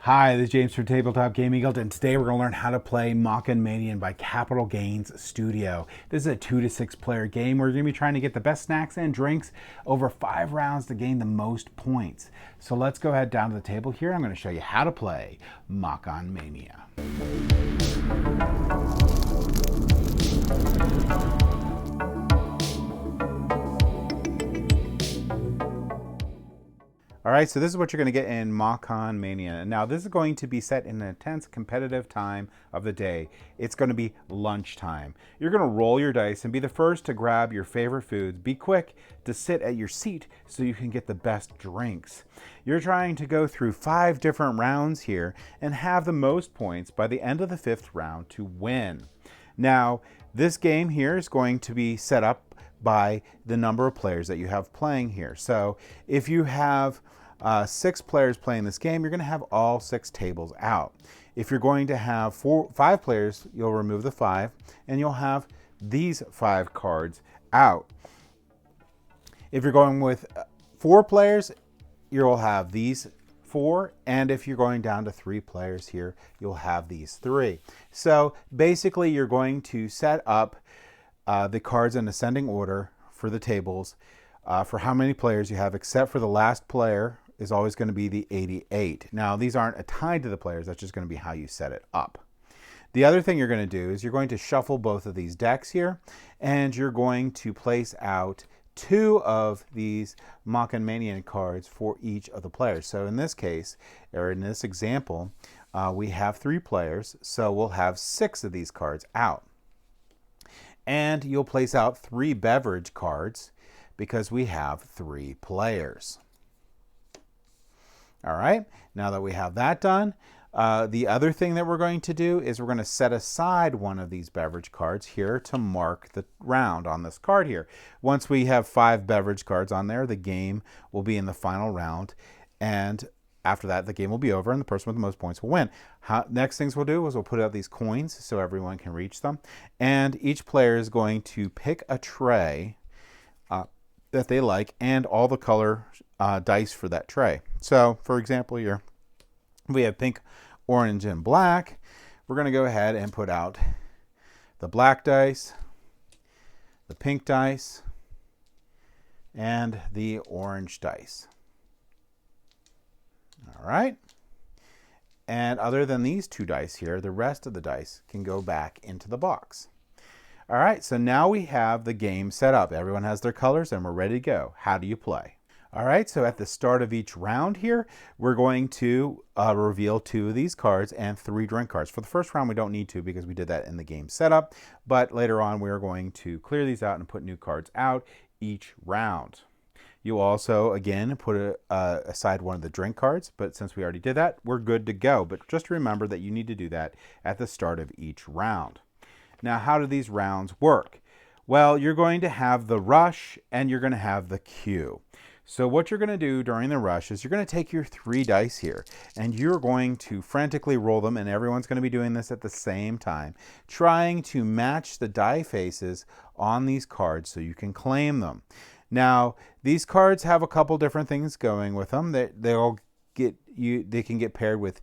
Hi, this is James from Tabletop Gaming Guild, and today we're going to learn how to play Makan Mania by Capital Gains Studio. This is a 2 to 6 player game where you're going to be trying to get the best snacks and drinks over 5 rounds to gain the most points. So let's go ahead down to the table here. I'm going to show you how to play Makan Mania. All right, so this is what you're going to get in Makan Mania. Now, this is going to be set in an intense competitive time of the day. It's going to be lunchtime. You're going to roll your dice and be the first to grab your favorite foods. Be quick to sit at your seat so you can get the best drinks. You're trying to go through 5 different rounds here and have the most points by the end of the 5th round to win. Now, this game here is going to be set up by the number of players that you have playing here. So if you have 6 players playing this game, you're going to have all 6 tables out. If you're going to have 5 players, you'll remove the 5 and you'll have these 5 cards out. If you're going with 4 players, you'll have these 4, and if you're going down to 3 players here, you'll have these 3. So basically you're going to set up the cards in ascending order for the tables for how many players you have, except for the last player is always going to be the 88. Now, these aren't tied to the players. That's just going to be how you set it up. The other thing you're going to do is you're going to shuffle both of these decks here, and you're going to place out 2 of these Makan Mania cards for each of the players. So in this case, or in this example, we have 3 players, so we'll have 6 of these cards out. And you'll place out 3 beverage cards because we have 3 players. All right, now that we have that done, the other thing that we're going to do is we're going to set aside one of these beverage cards here to mark the round on this card here. Once we have 5 beverage cards on there, the game will be in the final round, and after that, the game will be over and the person with the most points will win. Next things we'll do is we'll put out these coins so everyone can reach them, and each player is going to pick a tray that they like and all the color dice for that tray. So, for example, here we have pink, orange, and black. We're going to go ahead and put out the black dice, the pink dice, and the orange dice. All right. And other than these 2 dice here, the rest of the dice can go back into the box. All right, so now we have the game set up. Everyone has their colors and we're ready to go. How do you play? All right, so at the start of each round here, we're going to reveal 2 of these cards and 3 drink cards. For the first round, we don't need to because we did that in the game setup, but later on, we're going to clear these out and put new cards out each round. You also, again, put aside one of the drink cards, but since we already did that, we're good to go. But just remember that you need to do that at the start of each round. Now, how do these rounds work? Well, you're going to have the rush and you're going to have the queue. So what you're going to do during the rush is you're going to take your 3 dice here and you're going to frantically roll them, and everyone's going to be doing this at the same time, trying to match the die faces on these cards so you can claim them. Now, these cards have a couple different things going with them. They can get paired with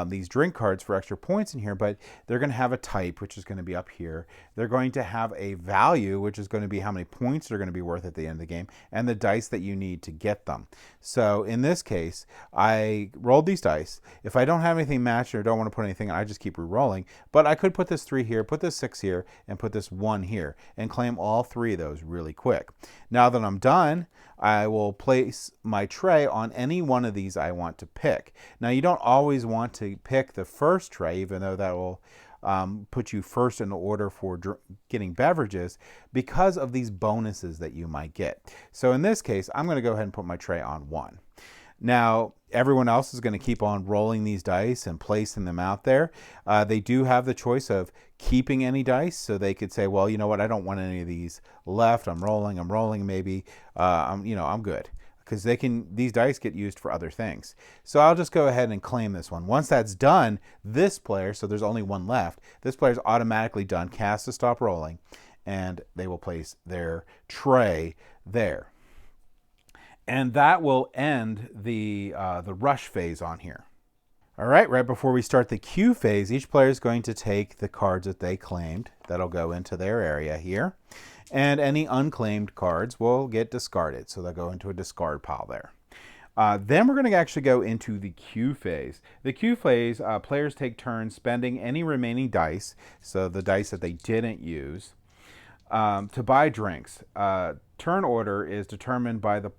these drink cards for extra points in here, but they're going to have a type, which is going to be up here. They're going to have a value, which is going to be how many points they're going to be worth at the end of the game, and the dice that you need to get them. So in this case, I rolled these dice. If I don't have anything matched or don't want to put anything, I just keep re-rolling. But I could put this 3 here, put this 6 here, and put this 1 here, and claim all 3 of those really quick. Now that I'm done, I will place my tray on any one of these I want to pick. Now, you don't always want to pick the first tray, even though that will put you first in order for getting beverages, because of these bonuses that you might get. So in this case, I'm going to go ahead and put my tray on 1. Now, everyone else is going to keep on rolling these dice and placing them out there. They do have the choice of keeping any dice, so they could say, well, you know what, I don't want any of these left. I'm rolling, maybe, I'm good. Because these dice get used for other things. So I'll just go ahead and claim this one. Once that's done, this player, so there's only 1 left, this player's automatically done, cast to stop rolling, and they will place their tray there. And that will end the rush phase on here. All right before we start the queue phase, each player is going to take the cards that they claimed. That'll go into their area here. And any unclaimed cards will get discarded. So they'll go into a discard pile there. Then we're going to actually go into the queue phase. The queue phase, players take turns spending any remaining dice, so the dice that they didn't use, to buy drinks. Turn order is determined by the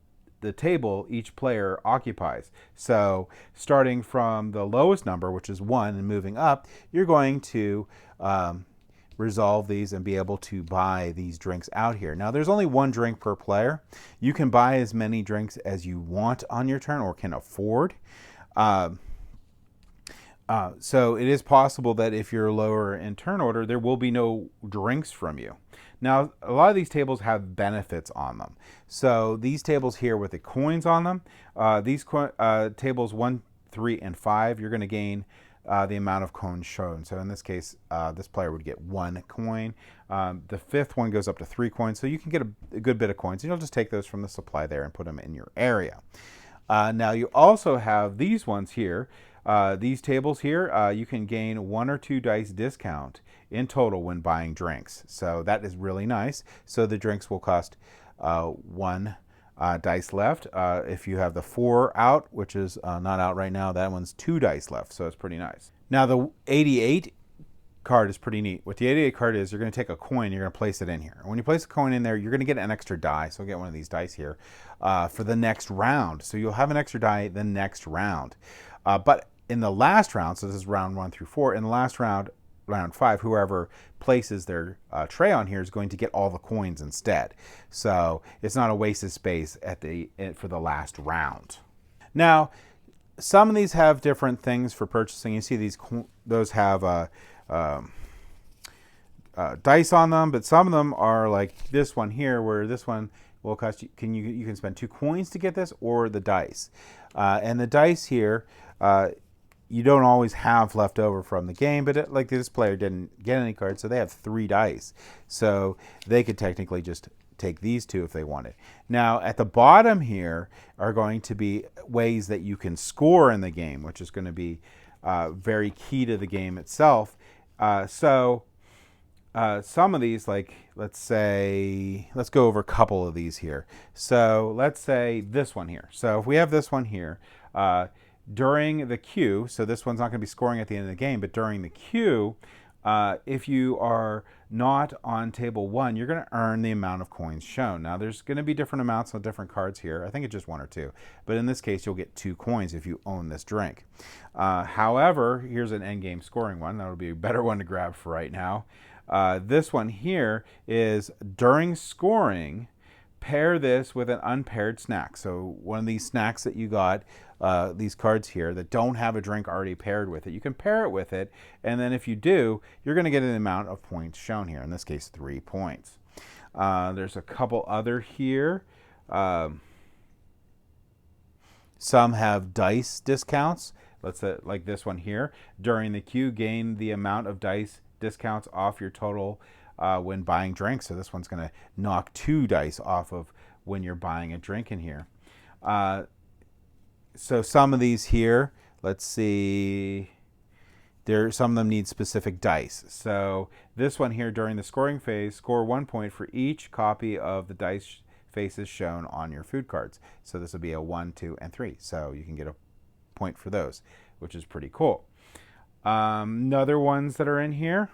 table each player occupies. So starting from the lowest number, which is 1, and moving up, you're going to resolve these and be able to buy these drinks out here. Now there's only 1 drink per player. You can buy as many drinks as you want on your turn or can afford. So it is possible that if you're lower in turn order, there will be no drinks from you. Now, a lot of these tables have benefits on them. So these tables here with the coins on them, these tables 1, 3, and 5, you're going to gain the amount of coins shown. So in this case, this player would get 1 coin. The 5th one goes up to 3 coins. So you can get a good bit of coins. And you'll just take those from the supply there and put them in your area. Now you also have these ones here. These tables here, you can gain 1 or 2 dice discount in total when buying drinks. So that is really nice. So the drinks will cost 1 dice left. If you have the 4 out, which is not out right now, that one's 2 dice left. So it's pretty nice. Now the 88 card is pretty neat. What the 88 card is, you're going to take a coin, you're going to place it in here. When you place a coin in there, you're going to get an extra die. So I'll get one of these dice here for the next round. So you'll have an extra die the next round. But in the last round, so this is round 1 through 4, in the last round, round 5, whoever places their tray on here is going to get all the coins instead. So it's not a waste of space for the last round. Now, some of these have different things for purchasing. You see those have dice on them, but some of them are like this one here, where this one will cost you. You can spend 2 coins to get this, or the dice. And the dice here, you don't always have left over from the game, but like this player didn't get any cards, so they have 3 dice. So they could technically just take these 2 if they wanted. Now at the bottom here are going to be ways that you can score in the game, which is going to be very key to the game itself. Some of these, like let's go over a couple of these here. So let's say this one here. So if we have this one here, during the queue, so this one's not going to be scoring at the end of the game, but during the queue, if you are not on table 1, you're going to earn the amount of coins shown. Now there's going to be different amounts on different cards here. I think it's just 1 or 2, but in this case you'll get 2 coins if you own this drink. However, here's an end game scoring one. That'll be a better one to grab for right now. This one here is during scoring, pair this with an unpaired snack. So one of these snacks that you got, these cards here that don't have a drink already paired with it, you can pair it with it, and then if you do, you're going to get an amount of points shown here. In this case, 3 points. There's a couple other here. Some have dice discounts. Let's say like this one here. During the queue, gain the amount of dice discounts off your total when buying drinks. So this one's going to knock 2 dice off of when you're buying a drink in here. So some of these here, let's see, some of them need specific dice. So this one here, during the scoring phase, score 1 point for each copy of the dice faces shown on your food cards. So this will be a 1, 2, and 3. So you can get a point for those, which is pretty cool. Other ones that are in here.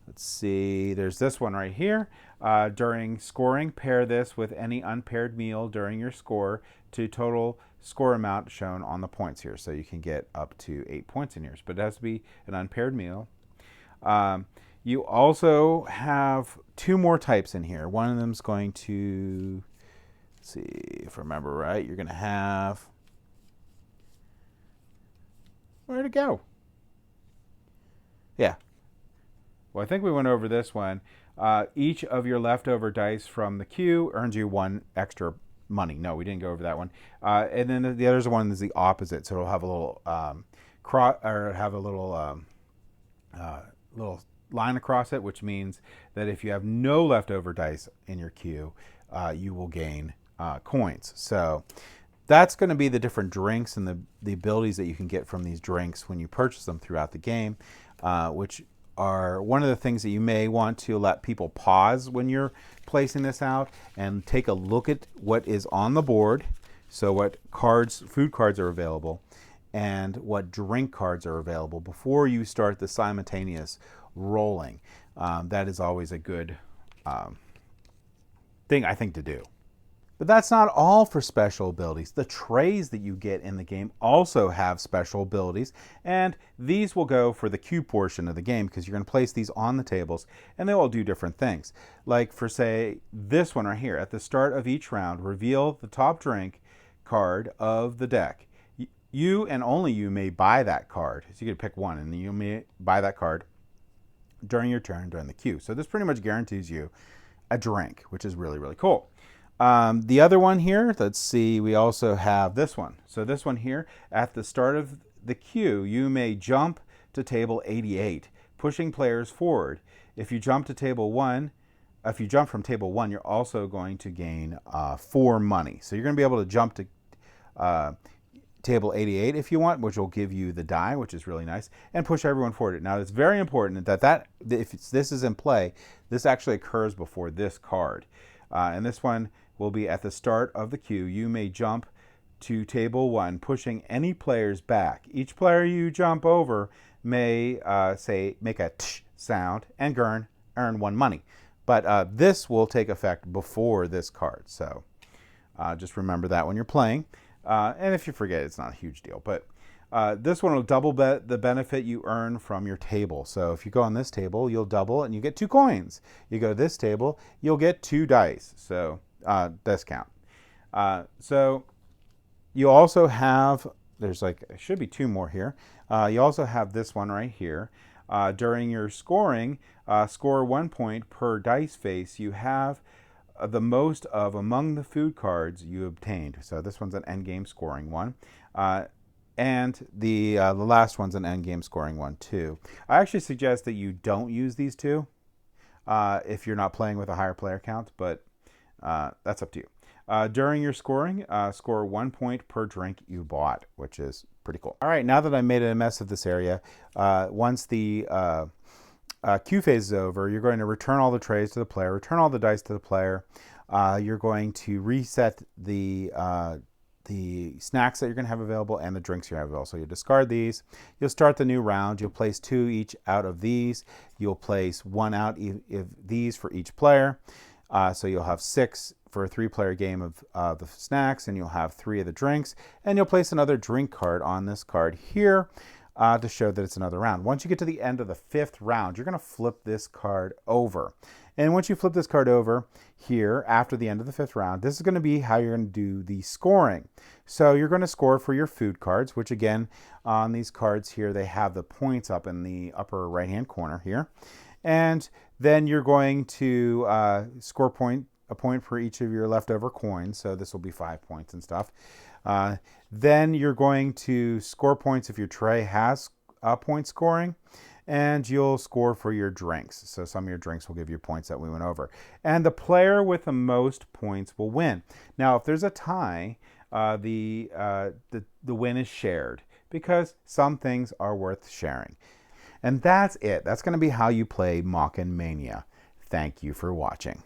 Let's see, there's this one right here. During scoring, pair this with any unpaired meal during your score to total score amount shown on the points here. So you can get up to 8 points in here, but it has to be an unpaired meal. You also have 2 more types in here. One of them is going to, let's see if I remember right, you're going to have, where'd it go? Yeah. Well, I think we went over this one. Each of your leftover dice from the queue earns you 1 extra money. No, we didn't go over that one. And then the other one is the opposite. So it'll have a little little line across it, which means that if you have no leftover dice in your queue, you will gain coins. So that's going to be the different drinks and the abilities that you can get from these drinks when you purchase them throughout the game, which are one of the things that you may want to let people pause when you're placing this out and take a look at what is on the board. So what cards, food cards are available, and what drink cards are available before you start the simultaneous rolling. That is always a good thing, I think, to do. But that's not all for special abilities. The trays that you get in the game also have special abilities, and these will go for the queue portion of the game because you're going to place these on the tables, and they will do different things. Like for, say, this one right here. At the start of each round, reveal the top drink card of the deck. You and only you may buy that card. So you can pick one, and you may buy that card during your turn during the queue. So this pretty much guarantees you a drink, which is really, really cool. The other one here, let's see, we also have this one. So this one here, at the start of the queue, you may jump to table 88, pushing players forward. If you jump to table 1, if you jump from table 1, you're also going to gain 4 money. So you're going to be able to jump to table 88 if you want, which will give you the die, which is really nice, and push everyone forward. Now, it's very important that if this is in play, this actually occurs before this card. And this one will be at the start of the queue. You may jump to table 1, pushing any players back. Each player you jump over may make a tsh sound and earn 1 money. But this will take effect before this card. So just remember that when you're playing. And if you forget, it's not a huge deal. But this one will double the benefit you earn from your table. So if you go on this table, you'll double and you get 2 coins. You go to this table, you'll get 2 dice. So discount. So you also have, there's like, there should be 2 more here. You also have this one right here. During your scoring, score 1 point per dice face you have the most of among the food cards you obtained. So this one's an endgame scoring one. And the last one's an endgame scoring one too. I actually suggest that you don't use these 2 if you're not playing with a higher player count, but that's up to you. During your scoring, score 1 point per drink you bought, which is pretty cool. All right, now that I made a mess of this area, once the queue phase is over, you're going to return all the trays to the player, return all the dice to the player. You're going to reset the snacks that you're going to have available and the drinks you have available. So you discard these. You'll start the new round. You'll place 2 each out of these. You'll place 1 out of these for each player. So you'll have 6 for a 3-player game of the snacks, and you'll have 3 of the drinks. And you'll place another drink card on this card here to show that it's another round. Once you get to the end of the 5th round, you're going to flip this card over. And once you flip this card over here after the end of the 5th round, this is going to be how you're going to do the scoring. So you're going to score for your food cards, which again, on these cards here, they have the points up in the upper right-hand corner here. And then you're going to score a point for each of your leftover coins. So this will be 5 points and stuff. Then you're going to score points if your tray has point scoring, and you'll score for your drinks. So some of your drinks will give you points that we went over. And the player with the most points will win. Now, if there's a tie, the win is shared because some things are worth sharing. And that's it. That's going to be how you play Makan Mania. Thank you for watching.